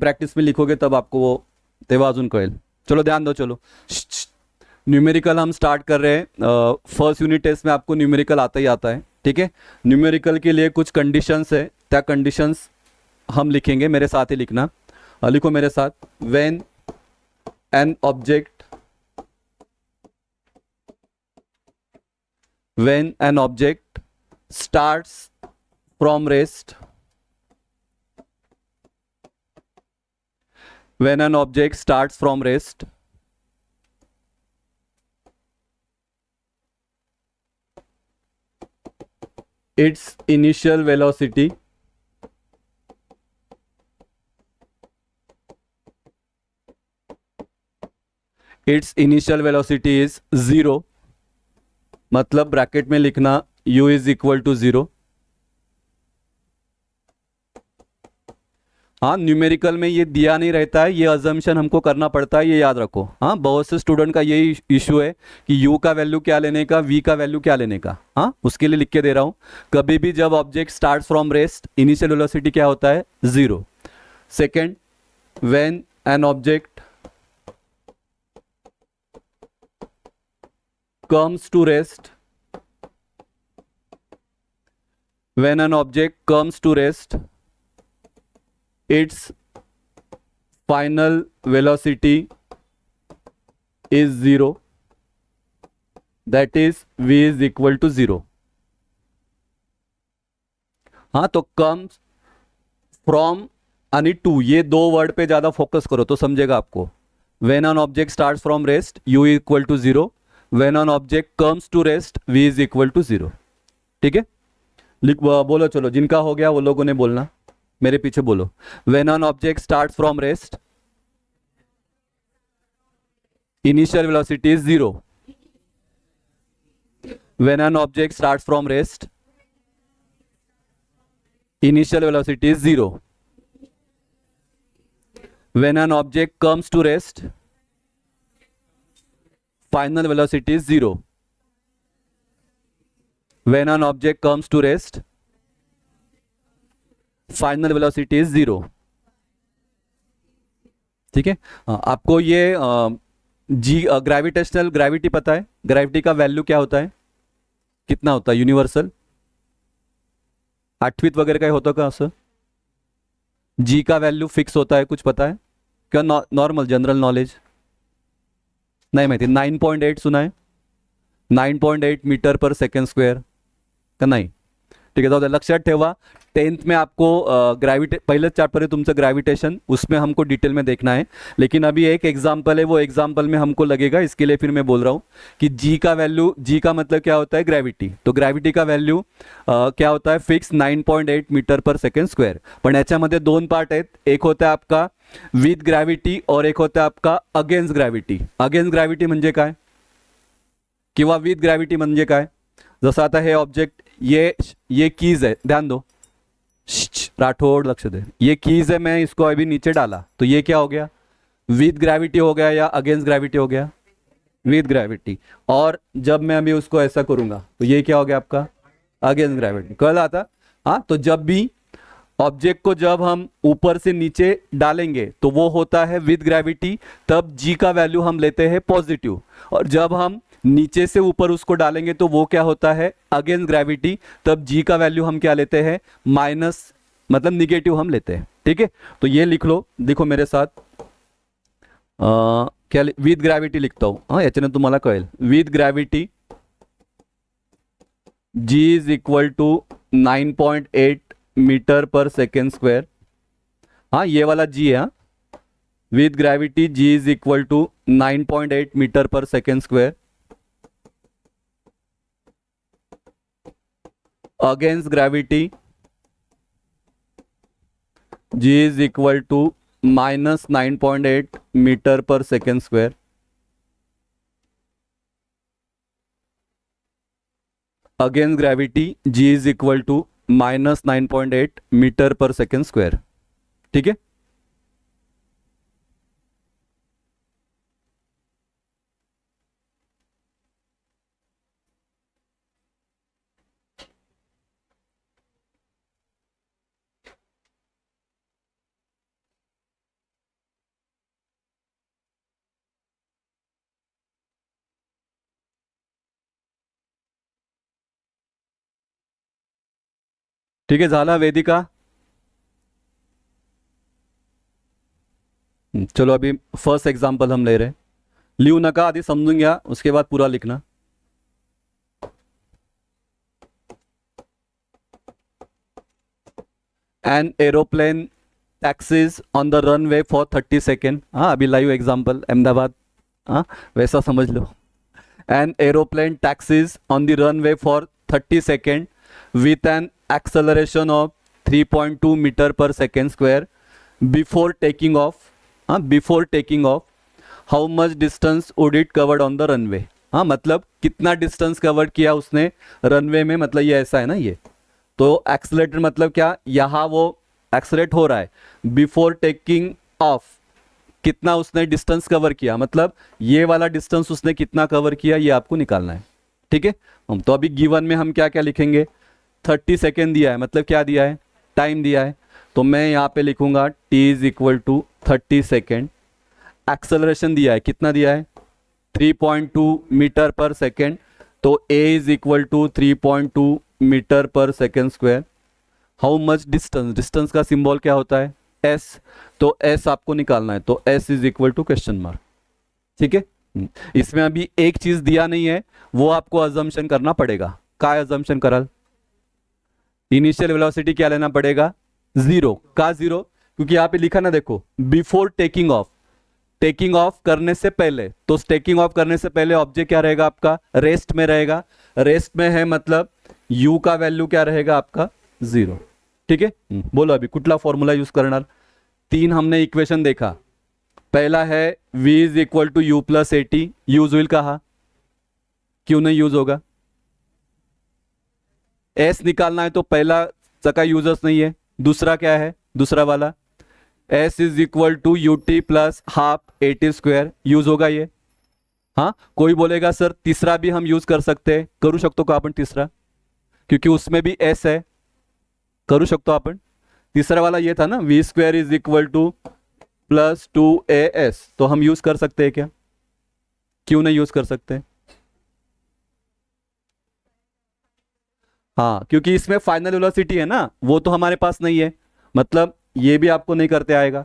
Practice में लिखोगे तब आपको वो तेव्हा अजून कळेल. चलो ध्यान दो. चलो न्यूमेरिकल हम स्टार्ट कर रहे हैं. फर्स्ट यूनिट टेस्ट में आपको न्यूमेरिकल आता ही आता है. ठीक है. न्यूमेरिकल के लिए कुछ कंडीशंस है, त्या कंडीशंस हम लिखेंगे. मेरे साथ ही लिखना. लिखो मेरे साथ. When an object starts from rest, when an object starts from rest, its initial velocity is 0. मतलब ब्रैकेट में लिखना u इज इक्वल टू 0. हाँ, न्यूमेरिकल में ये दिया नहीं रहता है, ये अजम्पशन हमको करना पड़ता है, ये याद रखो. हाँ, बहुत से स्टूडेंट का यही इशू है कि u का वैल्यू क्या लेने का, v का वैल्यू क्या लेने का. हाँ, उसके लिए लिख के दे रहा हूं. कभी भी जब object starts from rest, initial velocity क्या होता है, 0. Second, when an object comes to rest, when an object comes to rest, its final velocity is 0, that is v is equal to 0. हाँ, तो comes from आणि to, ये दो word पे ज्यादा फोकस करो तो समझेगा आपको. when an object starts from rest, u equal to 0. when an object comes to rest, v is equal to 0. ठीक है. लिख बोलो. चलो, जिनका हो गया वो लोगों ने बोलना, मेरे पीछे बोलो. when an object starts from rest, initial velocity is 0. when an object starts from rest, initial velocity is 0. when an object comes to rest, final velocity is 0. when an object comes to rest, final velocity is 0. ठीक है. आपको ये जी gravitational gravity पता है. Gravity का value क्या होता है, कितना होता है यूनिवर्सल, 8वीं वगैरह का होता का असं. जी का वैल्यू फिक्स होता है, कुछ पता है क्या, नॉर्मल जनरल नॉलेज नाही माहिती. 9.8 सुना है, 9.8 मीटर पर सेकंड स्क्वेअर का नाही. ठीक है, जाऊ द्या. लक्षात ठेवा, 10th में आपको पहले चैप्टर है तुमचं ग्रेविटेशन, उसमें हमको डिटेल में देखना है. लेकिन अभी एक एग्जाम्पल है, वो एग्जाम्पल में हमको लगेगा, इसके लिए फिर मैं बोल रहा हूं कि जी का वैल्यू, जी का मतलब क्या होता है, ग्रेविटी. तो ग्रेविटी का वैल्यू क्या होता है, फिक्स 9.8 मीटर पर सेकंड स्क्वेअर. पण याच्यामध्ये दोन पार्ट आहेत. एक होता है आपका विथ ग्रॅव्हिटी और एक होता है आपका अगेन्स्ट ग्रॅव्हिटी. अगेन्स्ट ग्रॅव्हिटी म्हणजे काय किंवा विथ ग्रॅव्हिटी म्हणजे काय. जसं आता हे ऑब्जेक्ट, ये कीज है, ध्यान दो. राठौड़ लक्ष्य दे. ये कीज है, मैं इसको अभी नीचे डाला तो ये क्या हो गया, विथ ग्रेविटी हो गया या अगेंस्ट ग्रेविटी हो गया, विथ ग्रेविटी. और जब मैं अभी उसको ऐसा करूंगा तो ये क्या हो गया आपका, अगेंस्ट ग्रेविटी. कल आता. हाँ, तो जब भी ऑब्जेक्ट को जब हम ऊपर से नीचे डालेंगे तो वो होता है विथ ग्रेविटी, तब जी का वैल्यू हम लेते हैं पॉजिटिव. और जब हम नीचे से ऊपर उसको डालेंगे तो वो क्या होता है, अगेंस्ट ग्रेविटी, तब जी का वैल्यू हम क्या लेते हैं, माइनस, मतलब निगेटिव हम लेते हैं. ठीक है. तो ये लिख लो, देखो मेरे साथ. क्या विथ ग्रेविटी लिखता हूं. हाँ, याच्याने तुम्हाला कळेल. With gravity g is equal to 9.8 metre पर सेकेंड स्क्वायर. हाँ, ये वाला जी है. With gravity g is equal to 9.8 metre पर second square. Against gravity g is equal to minus 9.8 metre पर second square. Against gravity g is equal to minus 9.8 metre पर second square. ठीक है. ठीक आहे, झाला वेदिका? चलो अभी फर्स्ट एग्जाम्पल हम ले रहे हैं. लिहू नका, आधी समजून घ्या, उसके बाद पूरा लिखना. An aeroplane taxies on the runway for 30 second. हाँ, अभी लाइव एग्जाम्पल अहमदाबाद. हाँ, वैसा समझ लो. An aeroplane taxies on the runway for 30 second with an acceleration of 3.2 meter per second square before taking off. before taking off, how much distance would it covered on the runway? हाँ, मतलब कितना distance cover किया उसने runway में, मतलब ये ऐसा है ना ये. तो एक्सलेटर मतलब क्या, यहाँ वो एक्सलेट हो रहा है. बिफोर टेकिंग ऑफ कितना उसने डिस्टेंस कवर किया, मतलब ये वाला डिस्टेंस उसने कितना कवर किया, ये आपको निकालना है. ठीक है, तो अभी गिवन में हम क्या क्या लिखेंगे. 30 सेकेंड दिया है, मतलब क्या दिया है, टाइम दिया है. तो मैं यहाँ पे लिखूंगा t is equal to 30 second. Acceleration दिया है, कितना दिया है, 3.2 मीटर पर सेकेंड. तो a is equal to 3.2 metre पर second square. How much distance, distance का सिंबल क्या होता है, s. तो s आपको निकालना है, तो s is equal to question mark. ठीक है, इसमें अभी एक चीज दिया नहीं है, वो आपको अजम्पशन करना पड़ेगा. काय अजम्पशन कराल, इनिशियल वेलोसिटी क्या लेना पड़ेगा, जीरो. का जीरो, क्योंकि यहां पे लिखा ना, देखो before taking of. Taking of करने से पहले, तो टेकिंग ऑफ करने से पहले ऑब्जेक्ट क्या रहेगा आपका, रेस्ट में रहेगा. रेस्ट में है मतलब u का वैल्यू क्या रहेगा आपका, जीरो. ठीक है, बोलो अभी कुठला फॉर्मूला यूज करणार. तीन हमने इक्वेशन देखा. पहला है v is equal to u plus a t. Use विल कहा, क्यों नहीं यूज होगा. एस निकालना है तो पहला का यूजर्स नहीं है. दूसरा क्या है, दूसरा वाला s is equal to u t plus half a t square. Use होगा ये. हाँ, कोई बोलेगा सर तीसरा भी हम यूज कर सकते हैं. करू शकतो का आपण तीसरा, क्योंकि उसमें भी एस है. करू शकतो आपण. तीसरा वाला ये था ना, v square is equal to plus 2as. तो हम यूज कर सकते हैं क्या, क्यों नहीं यूज कर सकते. हाँ, क्योंकि इसमें फाइनल वेलोसिटी है ना, वो तो हमारे पास नहीं है, मतलब ये भी आपको नहीं करते आएगा.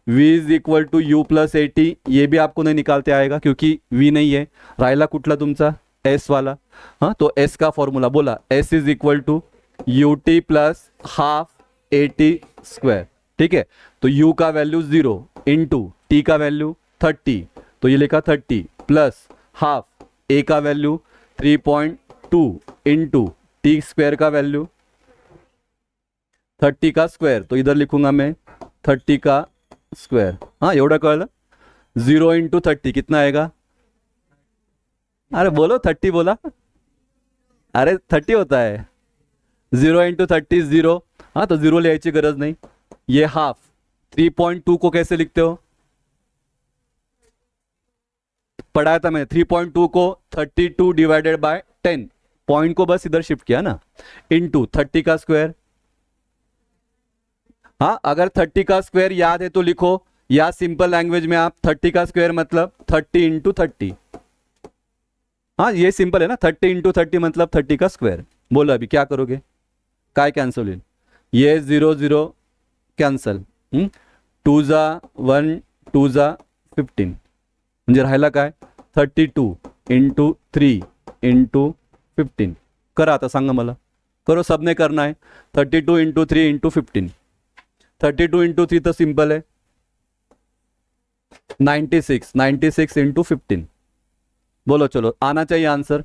v is equal to u plus a t, ये भी आपको नहीं निकालते आएगा, क्योंकि v नहीं है. राहिला कुठला तुमचा, s वाला. हाँ, तो s का फॉर्मूला बोला, s is equal to u t plus half a t square. ठीक है, तो u का वैल्यू 0 इंटू टी का वैल्यू 30. तो ये लिखा 30 प्लस हाफ a का वैल्यू 3.2 इंटू टी स्क्वायर का वैल्यू 30 का स्क्वायर. तो इधर लिखूंगा मैं 30 का स्क्वायर. हाँ, एवढं कळलं. 0 इंटू 30 कितना आएगा, अरे बोलो 30 बोला. अरे 30 होता है. 0 इंटू 30 0. हाँ, तो 0 लिहायची गरज नहीं. ये हाफ 3.2 को कैसे लिखते हो, पढ़ाया था मैंने. 3.2 को 32 डिवाइडेड बाय 10, पॉइंट को बस इधर शिफ्ट किया ना, इनटू 30 का स्क्वायर. हाँ, अगर 30 का स्क्वायर याद है तो लिखो, या सिंपल लैंग्वेज में आप 30 का स्क्वायर मतलब 30 इंटू 30. हाँ, ये सिंपल है ना, 30 इंटू 30 मतलब 30 का स्क्वायर. बोलो अभी क्या करोगे, काय कैंसल होईल, ये 0 0 कैंसल. 2 जा 1 2 जा 15, म्हणजे राहिला काय 32 इंटू 3 इंटू 15. करा आता, सांगा मला, करो, सबने करना है. 32 इंटू 3 इंटू 15. 32 इंटू 3 तो सिंपल है, 96. 96 इंटू 15. बोलो चलो, आना चाहिए आंसर.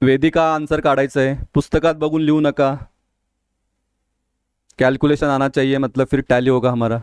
वेदिका आंसर काढायचं आहे, पुस्तकात बघून लिहू नका. कैलकुलेशन आना चाहिए, मतलब फिर टैली होगा हमारा.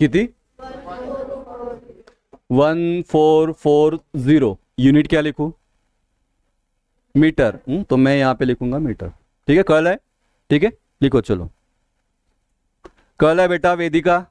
किती 1440 यूनिट क्या लिखूं मीटर तो मैं यहाँ पे लिखूंगा मीटर ठीक है कर्ल है ठीक है लिखो चलो कर्ल है बेटा वेदिका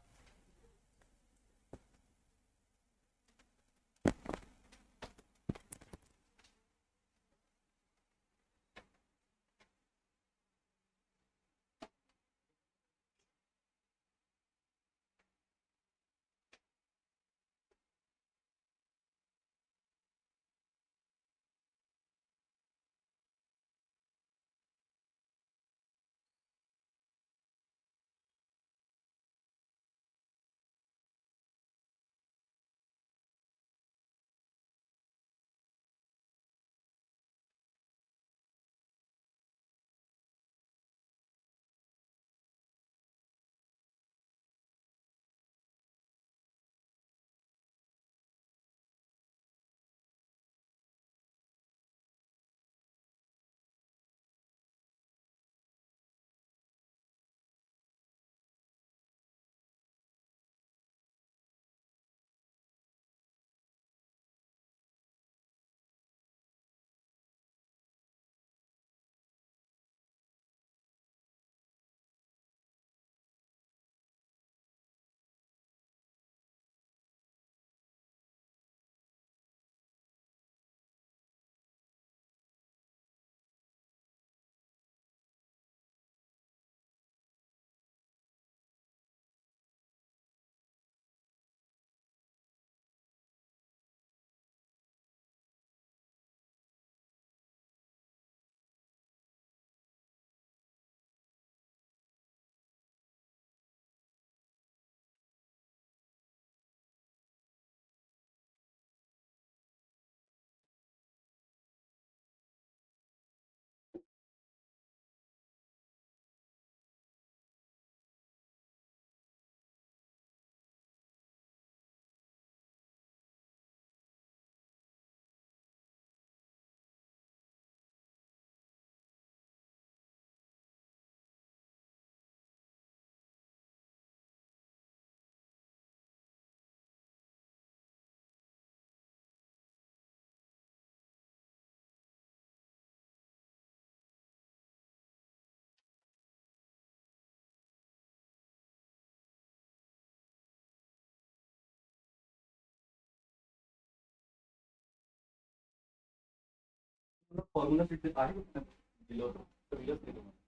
फॉर्मूला शीट आहे दिलं होतं तर दिलंच नाही तुम्हाला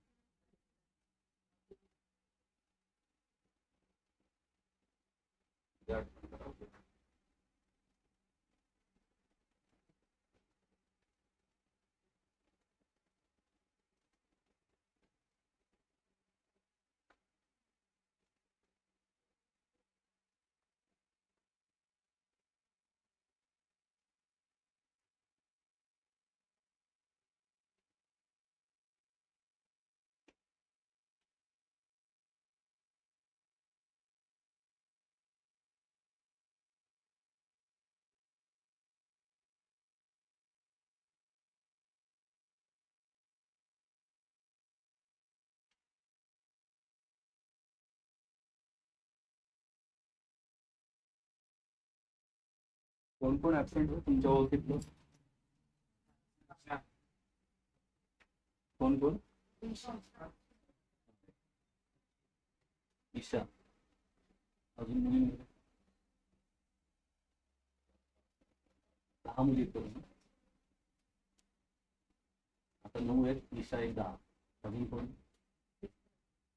कोण कोण ऍबसेंट हो तुमच्या ओळखीतलं कोण कोण ईशा अजून मुली 10 मुली करून आता 9 आहेत ईशा एक 10 अजून कोण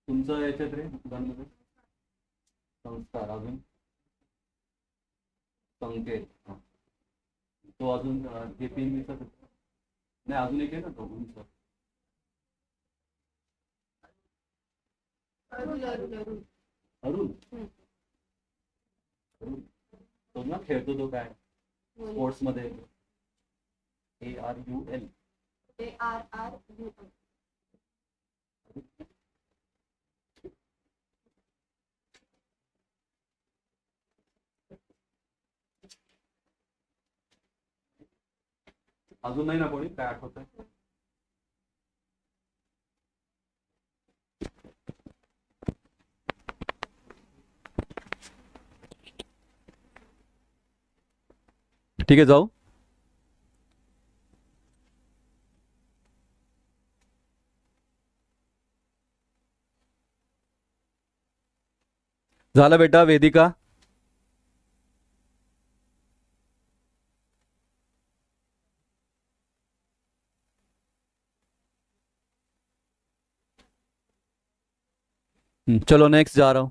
तुमचं याच्यात रे मुलांमध्ये संस्कार अजून संकेत तो अजून जे पी नाही अजून एक आहे ना दोघांचं अरुण तो ना खेळतो तो काय स्पोर्ट्स मध्ये ARUL अजून नाही ना कोणी काय आठवत ठीक आहे, जाऊ. झालं बेटा वेदिका? चलो नेक्स्ट जा रहा हूं.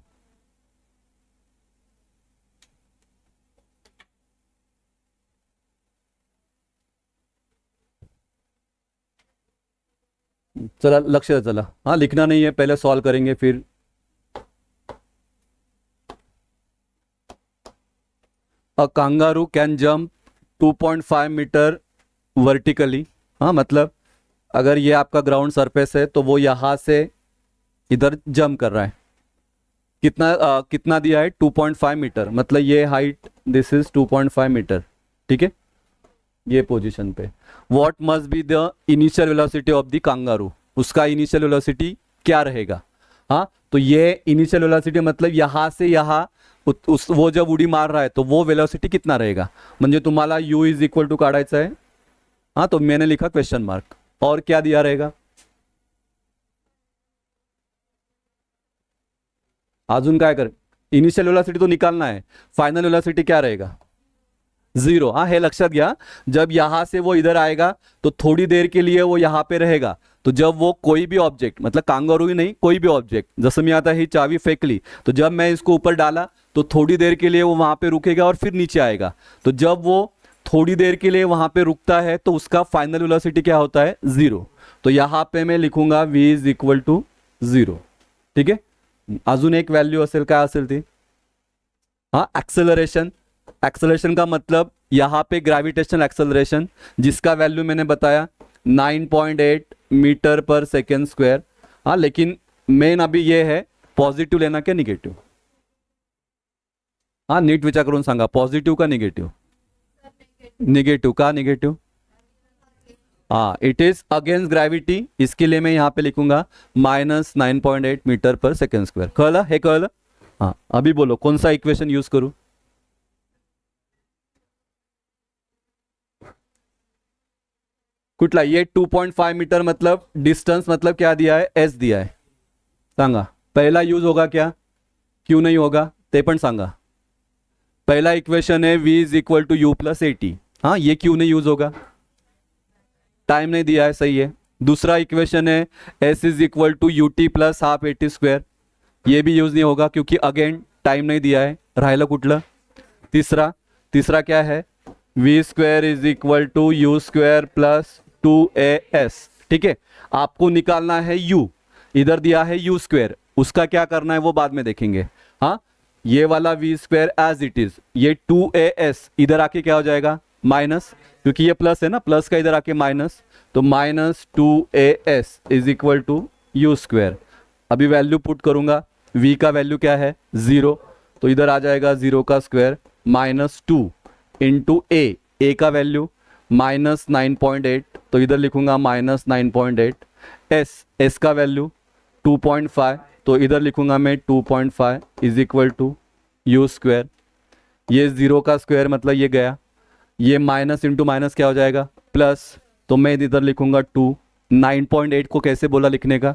चला लक्ष्य से चला. हाँ लिखना नहीं है, पहले सॉल्व करेंगे फिर. A kangaroo can jump 2.5 metre vertically. हाँ मतलब अगर ये आपका ग्राउंड सरफेस है तो वो यहाँ से इधर जंप कर रहा है. कितना दिया है? 2.5 मीटर. मतलब ये हाइट, दिस इज 2.5 मीटर. ठीक है, ये पोजीशन पे. What must be the initial velocity of the kangaroo. उसका इनिशियल वेलोसिटी क्या रहेगा? हाँ तो ये इनिशियल वेलोसिटी मतलब यहाँ से यहाँ उस वो जब उडी मार रहा है तो वो वेलोसिटी कितना रहेगा. म्हणजे तुम्हाला u इज इक्वल टू काढायचा आहे. हाँ तो मैंने लिखा क्वेश्चन मार्क. और क्या दिया रहेगा? अजून काय कर. इनिशियल वेलोसिटी तो निकालना है. फाइनल वेलोसिटी क्या रहेगा? 0. हाँ हे लक्षात घ्या. जब यहां से वो इधर आएगा तो थोड़ी देर के लिए वो यहां पे रहेगा. तो जब वो कोई भी ऑब्जेक्ट, मतलब कांगारू ही नहीं, कोई भी ऑब्जेक्ट, जैसे मैं आता ही चाबी फेंक ली तो जब मैं इसको ऊपर डाला तो थोड़ी देर के लिए वो वहां पे रुकेगा और फिर नीचे आएगा. तो जब वो थोड़ी देर के लिए वहां पे रुकता है तो उसका फाइनल वेलोसिटी क्या होता है? 0. तो यहां पे मैं लिखूंगा v इज इक्वल टू 0. ठीक है. अजून एक व्हॅल्यू असेल, काय असेल ती? हाँ एक्सेलरेशन. एक्सेलरेशन का मतलब यहाँ पे ग्रेविटेशनल एक्सेलरेशन, जिसका वैल्यू मैंने बताया 9.8 मीटर पर सेकेंड स्क्वायर. हाँ लेकिन मेन अभी ये है पॉझिटिव्ह लेना क्या निगेटिव्ह. हाँ नीट विचार करून सांगा, पॉझिटिव्ह का निगेटिव्ह? निगेटिव्ह का? निगेटिव्ह. हाँ इट इज अगेंस्ट ग्रेविटी. इसके लिए मैं यहाँ पे लिखूंगा -9.8 मीटर पर सेकेंड स्क्वायर. कळलं? हे कळलं? हाँ अभी बोलो कौन सा इक्वेशन यूज करूं? कुठला? ये 2.5 मीटर मतलब डिस्टेंस, मतलब क्या दिया है? s दिया है. सांगा पहला यूज होगा क्या? क्यों नहीं होगा ते पण सांगा. पहला इक्वेशन है v is equal to u plus a t. हाँ ये क्यों नहीं यूज होगा? टाइम नहीं दिया है, सही है. दूसरा इक्वेशन है s is equal to u t plus half a t square. ये भी यूज नहीं होगा क्योंकि अगेन टाइम नहीं दिया है. राहिलं कुठलं? तीसरा क्या है? V square is equal to u square plus 2as. ठीक है, आपको निकालना है u. इधर दिया है यू स्क्वायर, उसका क्या करना है वो बाद में देखेंगे. हाँ ये वाला v square as it is, ये 2as इधर आके क्या हो जाएगा? माइनस, क्योंकि ये प्लस है ना, प्लस का इधर आके माइनस. तो -2as is equal to u square. अभी वैल्यू पुट करूंगा. v का वैल्यू क्या है? 0. तो इधर आ जाएगा 0 का स्क्वायर -2 इंटू ए का वैल्यू -9.8. तो इधर लिखूंगा -9.8. s का वैल्यू 2.5. तो इधर लिखूंगा मैं 2.5 is equal to u square. ये 0 का स्क्वायर मतलब ये गया, ये माइनस इंटू माइनस क्या हो जाएगा? प्लस. तो मैं इधर लिखूंगा 2. 9.8 को कैसे बोला लिखने का?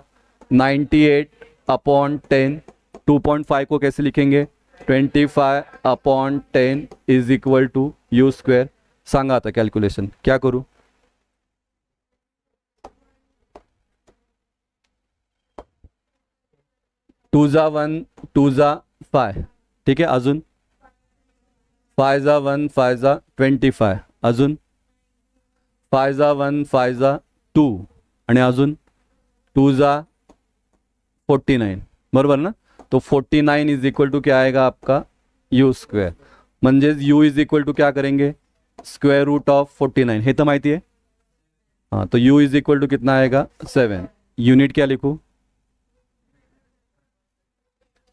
98/10. 2.5 को कैसे लिखेंगे? 25/10 is equal to u square. सांगा आता कॅल्क्युलेशन क्या करू? टू जा 1 2 जा 5. ठीक आहे, अजून 5 जा 1 5 जा 25. अजून 5 जा 1 5 जा 2 आणि अजून 2 जा 49. बरोबर ना? तो 49 इज इक्वल टू क्या आएगा आपका? You square. म्हणजे u इज इक्वल टू क्या करेंगे? Square root of 49. हे तो माहिती है. हाँ तो u इज इक्वल टू कितना आएगा? 7. यूनिट क्या लिखूं?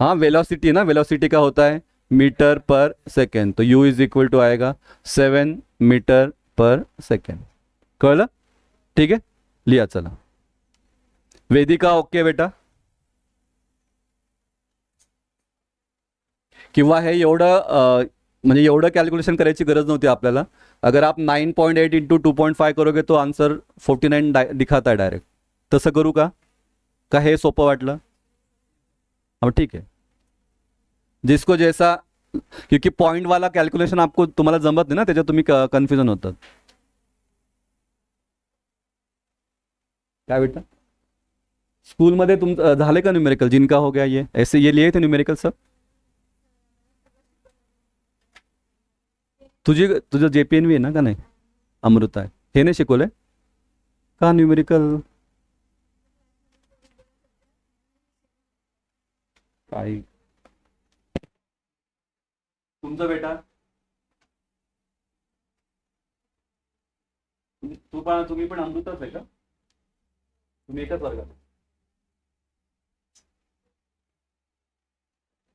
हाँ वेलोसिटी ना, वेलोसिटी का होता है मीटर पर सेकेंड. तो u इज इक्वल टू आएगा 7 मीटर पर सेकेंड. कळलं? ठीक है, लिया. चला वेदिका ओके बेटा? किंवा हे एवढं म्हणजे एवढं कॅल्क्युलेशन करायची गरज नव्हती आपल्याला. अगर आप 9.8 इंटू 2.5 करोगे तो आन्सर 49 दिखाता है डायरेक्ट. तसं करू का? का हे सोपं वाटलं? अब ठीक आहे. जिसको जैसा, क्योंकि पॉइंट वाला कॅल्क्युलेशन आपको तुम्हाला जमत नाही ना, त्याच्यात तुम्ही कन्फ्युजन होतात. काय बेटा? स्कूलमध्ये तुमचं झाले का न्यूमेरिकल? जिनका हो गया ये ऐसे ये लिए थे न्यूमेरिकल सब? तुझं JPNV आहे ना का नाही? अमृता आहे. हे नाही शिकवलंय का न्यूमेरिकल? काही तुमचं बेटा, तुम्ही पण अमृताच आहे का? तुम्ही एकाच वर्गात?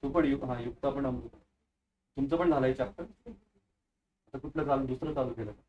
तू पण हा युक्ता पण अमृता. तुमचं पण झालंय चॅप्टर? आता कुठलं चालू, दुसरं चालू केलं का?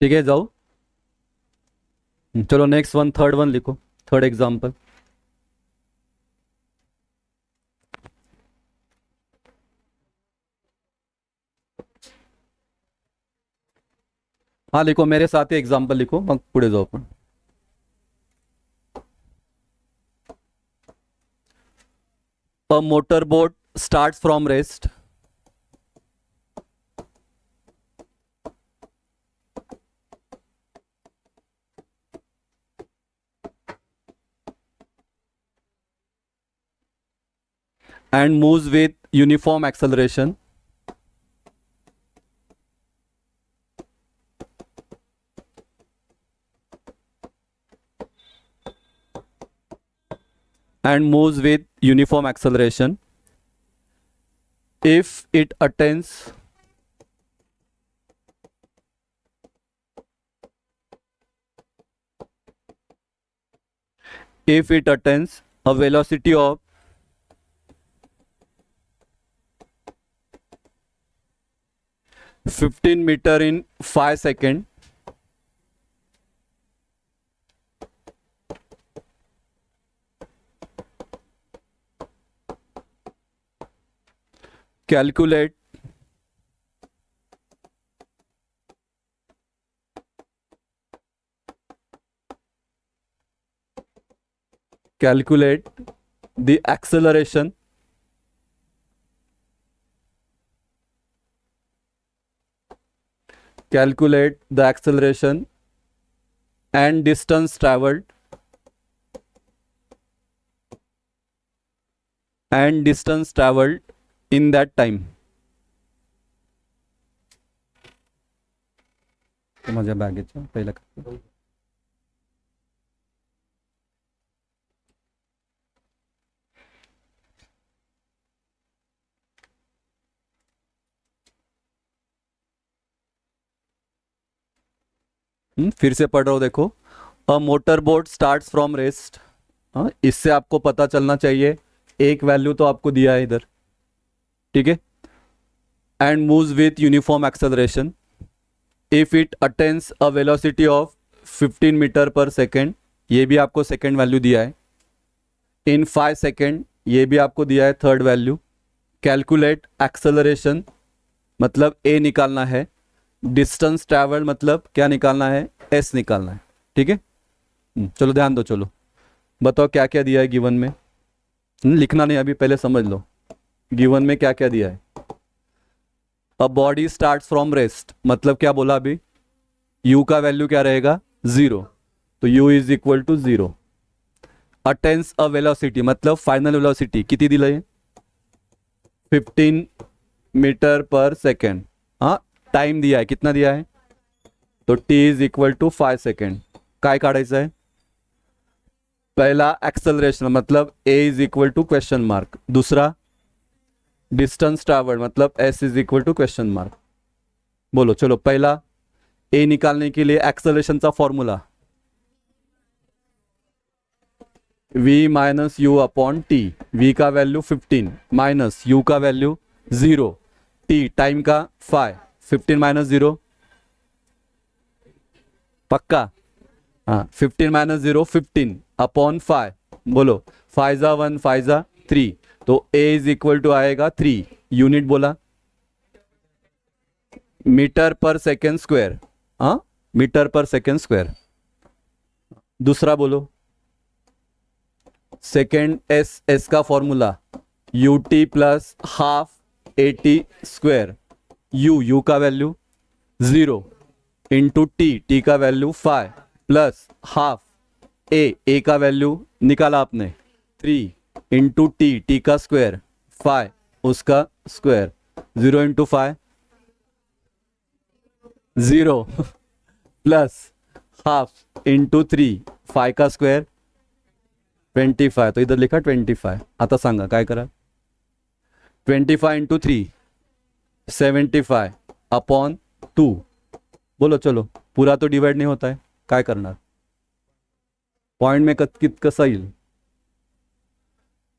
ठीक है, जाओ। चलो नेक्स्ट वन, थर्ड वन लिखो, थर्ड एग्जाम्पल। हाँ लिखो, मेरे साथ ही एग्जाम्पल लिखो, मग पुढे जाऊ आपण. A motorboat starts from rest. And moves with uniform acceleration. And moves with uniform acceleration if it attains a velocity of 15 meter in 5 seconds. Calculate the acceleration and distance traveled in that time. माझ्या बॅगेच्या पहिला फिर से पढ़ रहा हूं, देखो. A motor boat starts from rest. इससे आपको पता चलना चाहिए, एक वैल्यू तो आपको दिया है इधर, ठीक है. And moves with uniform acceleration if it attains a velocity of 15 metre पर सेकेंड, ये भी आपको सेकेंड वैल्यू दिया है. इन 5 सेकेंड, ये भी आपको दिया है थर्ड वैल्यू. कैलकुलेट एक्सेलरेशन मतलब ए निकालना है. डिस्टेंस ट्रैवल मतलब क्या निकालना है, एस निकालना है, ठीक है. चलो ध्यान दो, चलो बताओ क्या क्या दिया है गिवन में. लिखना नहीं अभी, पहले समझ लो गिवन में क्या क्या दिया है. A body starts from rest मतलब क्या बोला अभी, u का वैल्यू क्या रहेगा, 0, तो u is equal to 0. Attains a velocity मतलब फाइनल वेलोसिटी किती दिलंय, 15 मीटर पर सेकंड. हाँ, टाइम दिया है, कितना दिया है, तो t is equal to 5 second. काय काढायचं आहे, पहला एक्सेलरेशन मतलब a is equal to question mark. दूसरा डिस्टेंस ट्रैवल मतलब s is equal to question mark. बोलो चलो, पहला a निकालने के लिए एक्सेलरेशन का formula v minus u upon t. v का वैल्यू 15 माइनस u का वैल्यू 0, t टाइम का 5, 15 माइनस 0 पक्का. हाँ, 15 माइनस 0 15 अपॉन 5. बोलो 5 जा 1, 5 जा 3, तो a इज इक्वल टू आएगा 3. यूनिट बोला मीटर पर सेकेंड स्क्वायर. हाँ, मीटर पर सेकेंड स्क्वायर. दूसरा बोलो सेकेंड एस का formula you t plus half a t square. You का वैल्यू 0 इंटू टी का वैल्यू 5 प्लस हाफ ए का वैल्यू निकाला आपने 3 इंटू टी का स्क्वायर 5 उसका square. 0 into 5 0 plus half into 3 5 का स्क्वायर 25. तो इधर लिखा 25. आता सांगा काय करा, 25 इंटू 3 75 अपॉन 2. बोलो चलो, पूरा तो डिवाइड नहीं होता है, काय करणार, पॉइंट में कसं येईल,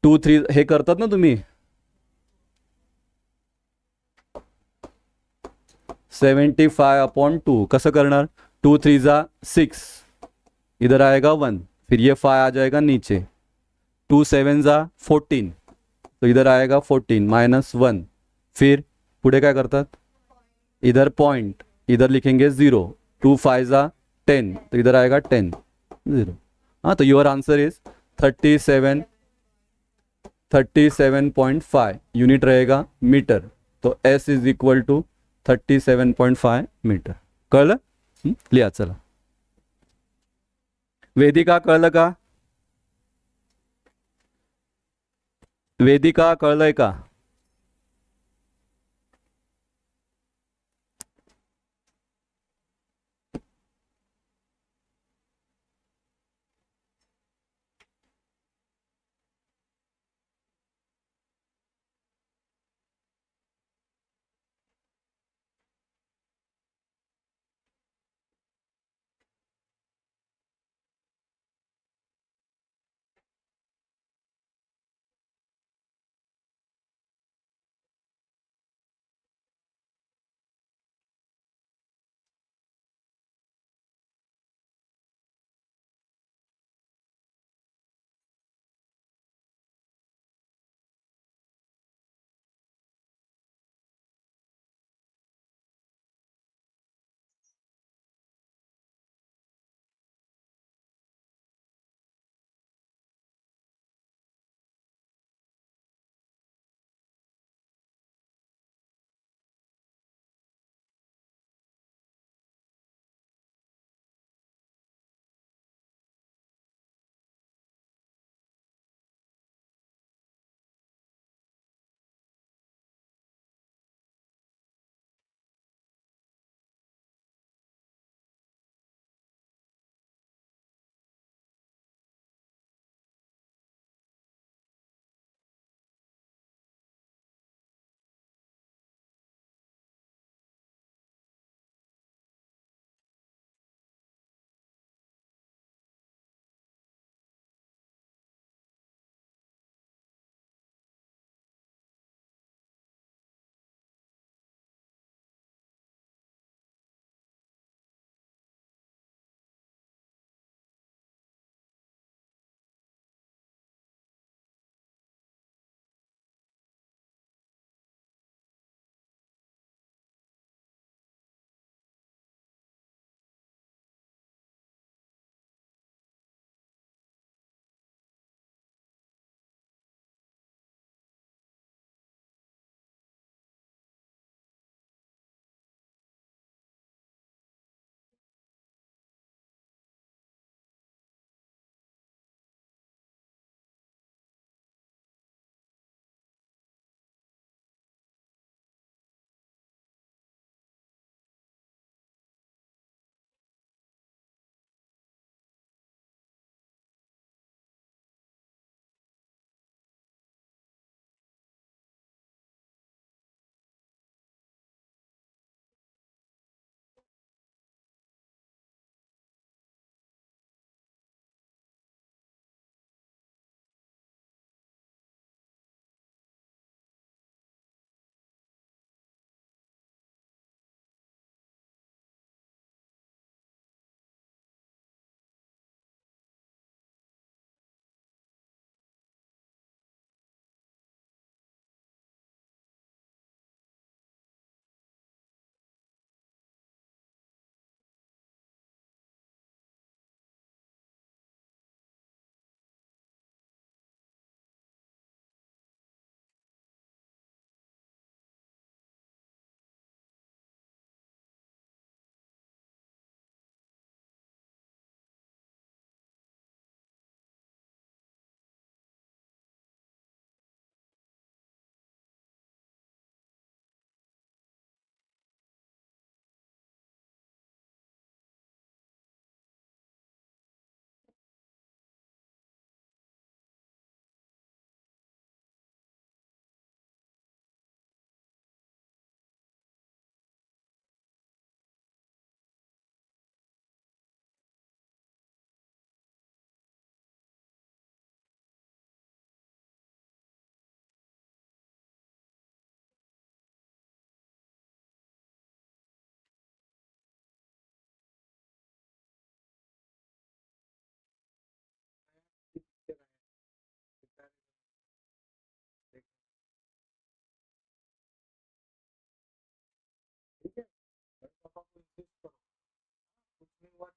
2 3 हे करतात ना तुम्ही, 75 अपॉन 2 कसं करणार, 2 3 ज़ा 6, इधर आएगा 1, फिर ये 5 आ जाएगा नीचे, 2 7 ज़ा 14, तो इधर आएगा 14 -1, फिर पुढे काय करतात, इधर पॉइंट, इधर लिखेंगे 0, 2 5 ज़ा 10, तो इधर आएगा 10 0। हाँ, तो योर आंसर इज 37.5 यूनिट रहेगा मीटर, तो S is equal to 37.5 metre. कळलं? लिहा चला। वेदिका कळलं का? वेदिका कळलंय का?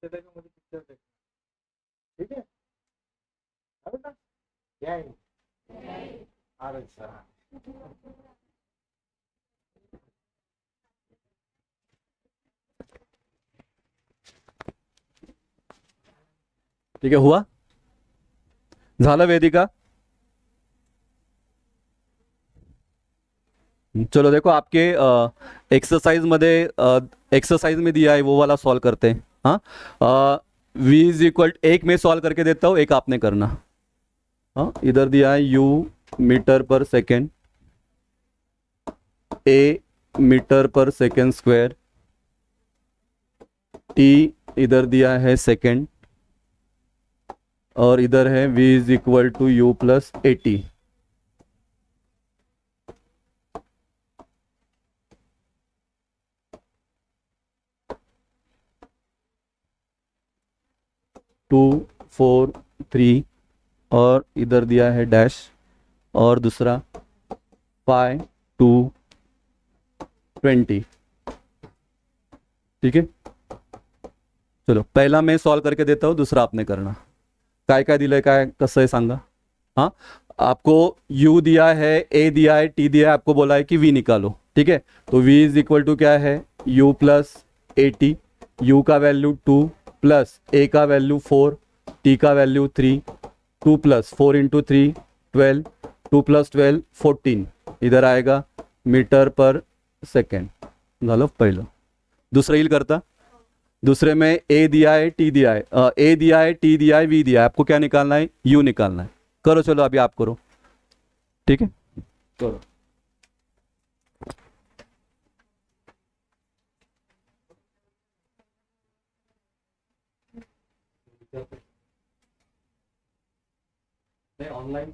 चलेगा, मुझे पिक्चर देखना, ठीक है? हाँ बेटा, यही अच्छा। ठीक है, हुआ? झालं वेदिका? चलो देखो, आपके एक्सरसाइज मध्ये एक्सरसाइज में दिया है वो वाला सॉल्व करते हैं। हाँ, v इज इक्वल, एक में सॉल्व करके देता हूँ, एक आपने करना। हाँ, इधर दिया है u मीटर पर सेकेंड, a मीटर पर सेकेंड स्क्वायर, t इधर दिया है सेकेंड, और इधर है v is equal to u plus 80। Two, 4, 3, और इधर दिया है डैश, और दूसरा 5, 2, 20। ठीक है, चलो पहला मैं सॉल्व करके देता हूँ, दूसरा आपने करना। काय काय दिलंय, काय कसं आहे सांगा। हाँ, आपको u दिया है, a दिया है, t दिया है, आपको बोला है कि v निकालो। ठीक है, तो v इज इक्वल टू क्या है, u प्लस 80, u का वैल्यू 2 प्लस a का वैल्यू 4, t का वैल्यू 3, 2 प्लस 4 इंटू 3 12, 2 प्लस 12 14, इधर आएगा मीटर पर सेकेंड। झालं पहिलं। दुसरं येईल करता? दूसरे में a दिया है, t दिया है, a दिया है, t दिया है, v दिया है, आपको क्या निकालना है, u निकालना है। करो, चलो अभी आप करो। ठीक है, करो। ऑनलाइन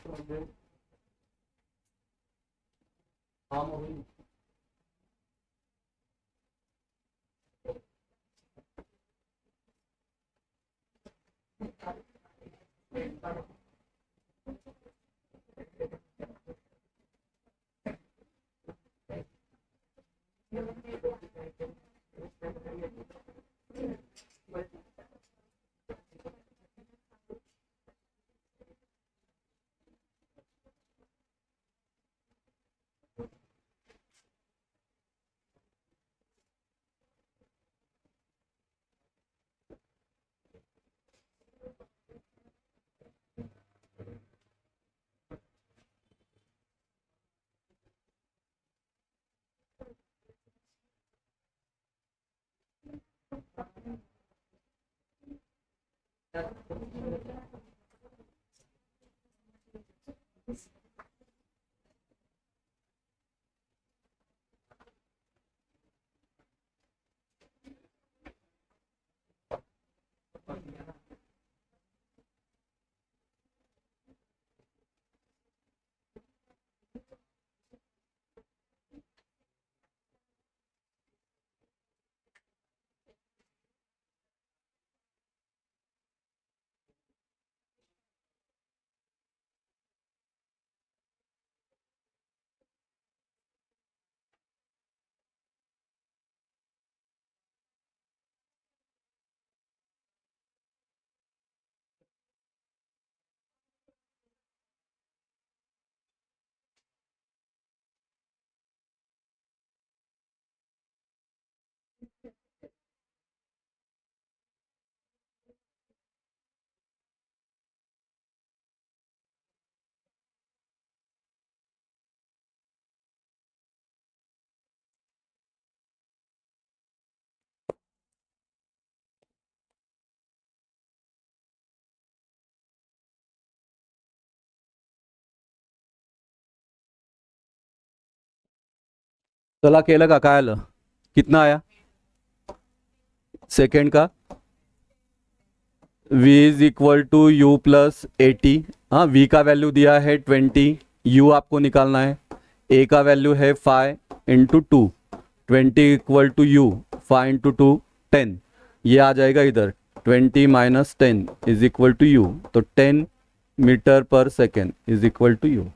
चला केलं का, काय आलं, कितना आया सेकेंड का? v is equal to u plus 80। हाँ, v का वैल्यू दिया है 20, u आपको निकालना है, a का वैल्यू है 5 into 2, 20 equal to u, 5 into 2 10, ये आ जाएगा इधर 20 minus 10 is equal to u, तो 10 मीटर पर second is equal to u।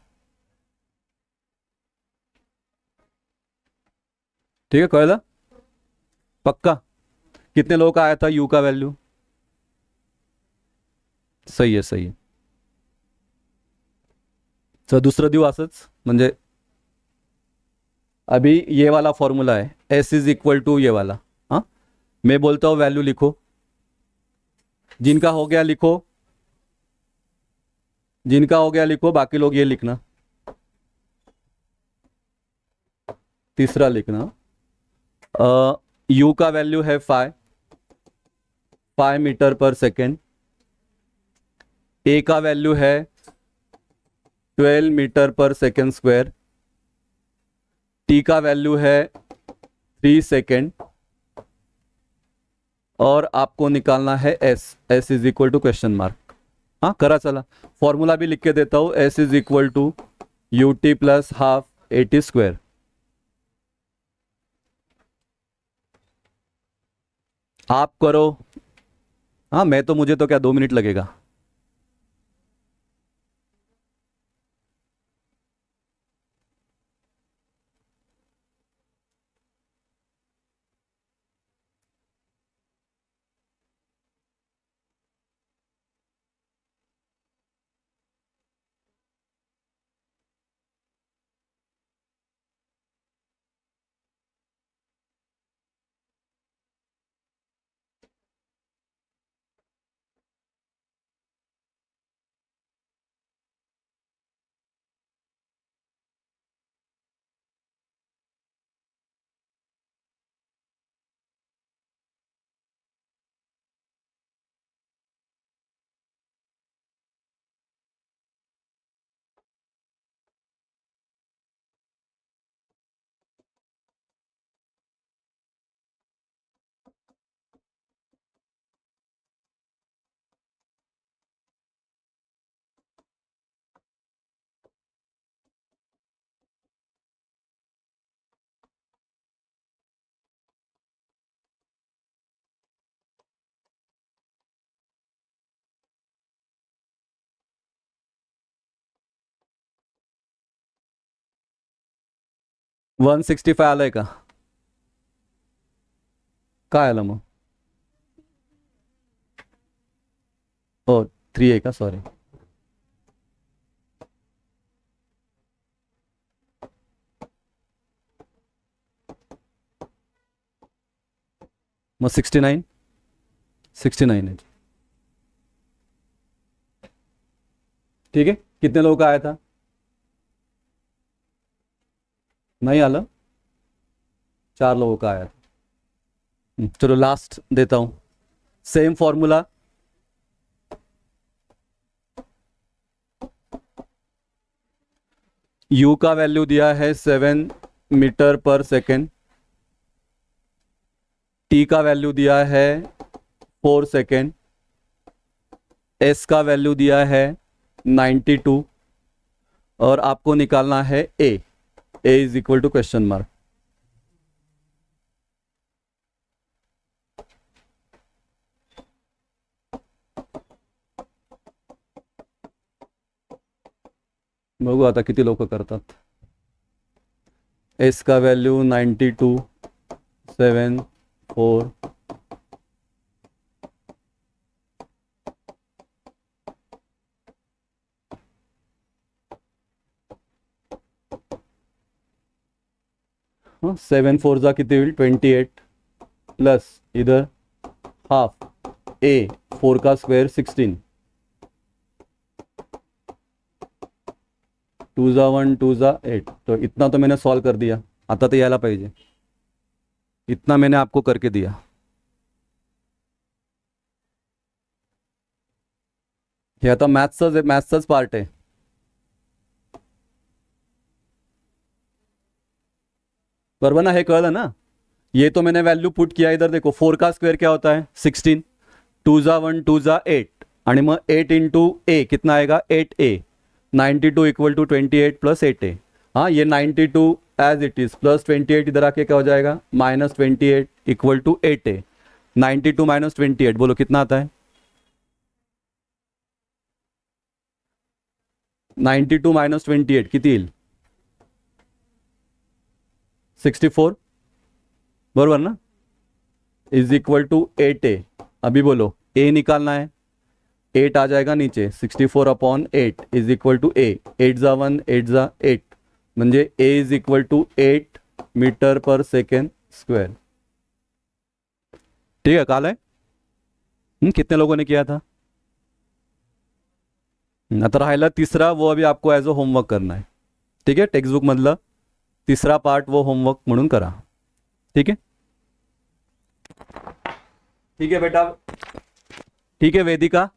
ठीक है, कळलं? पक्का? कितने लोगों का आया था u का वैल्यू? सही आहे सही आहे. तर दुसरं देऊ असंच म्हणजे अभी ये वाला फॉर्मूला है एस इज इक्वल टू ये वाला. हाँ मैं बोलता हूँ वैल्यू लिखो, जिनका हो गया लिखो, जिनका हो गया लिखो, बाकी लोग ये लिखना. तीसरा लिखना यू का वैल्यू है 5 मीटर पर सेकेंड. ए का वैल्यू है 12 मीटर पर सेकेंड स्क्वायर. टी का वैल्यू है 3 सेकेंड. और आपको निकालना है s is equal to question mark. हाँ करा चला. फॉर्मूला भी लिख के देता हूँ. S is equal to u t plus half a t square. आप करो. हाँ मैं तो, मुझे तो क्या 2 मिनट लगेगा. वन 165 आलंय का? काय आलं मग? हो 3 आहे का? सॉरी. मग 69 है. ठीक है. कितने लोगों का आया था? नहीं आला. 4 लोगों का आया था. चलो लास्ट देता हूं. Same formula. यू का वैल्यू दिया है 7 मीटर पर सेकेंड. टी का वैल्यू दिया है 4 सेकेंड. एस का वैल्यू दिया है 92. और आपको निकालना है a is equal to question mark. बघू आता किती लोक करतात. एस का वैल्यू 92, 7, 4. हाँ 7 4 जा किती होईल? 28 प्लस इधर हाफ ए 4 का स्क्वायर 16. 2 जा 1 2 जा 8. तो इतना तो मैंने सॉल्व कर दिया. आता तो यायला पाहिजे. इतना मैंने आपको करके दिया. हे आता मॅथ्सचाच पार्ट आहे. बरोबर ना? हे कळलं ना? ये तो मैंने वैल्यू पुट किया. इधर देखो 4 का स्क्वायर क्या होता है? 16. 2 जा 1 2 जा 8 आणि मग 8 इंटू ए कितना आएगा? 8a. 92 equal to 28 plus 8a. हाँ ये 92 एज इट इज प्लस 28 इधर आके क्या हो जाएगा? -28 इक्वल टू 8a. 92 माइनस 28 बोलो कितना आता है? 92 माइनस 28 किती येईल? 64. बरोबर ना? Is equal to 8a. अभी बोलो ए निकालना है. 8 आ जाएगा नीचे, 64/8 इज इक्वल टू ए, 8 जा 1 8 जा 8, म्हणजे ए इज इक्वल टू 8 मीटर पर सेकेंड स्क्वायर. ठीक है, काल है. कितने लोगों ने किया था? आता राहिला तिसरा, वो अभी आपको ॲज अ होमवर्क करना है. ठीक है, टेक्स्ट बुक मधलं तिसरा पार्ट वो होमवर्क म्हणून करा. ठीक है, ठीक है बेटा. ठीक है वेदिका.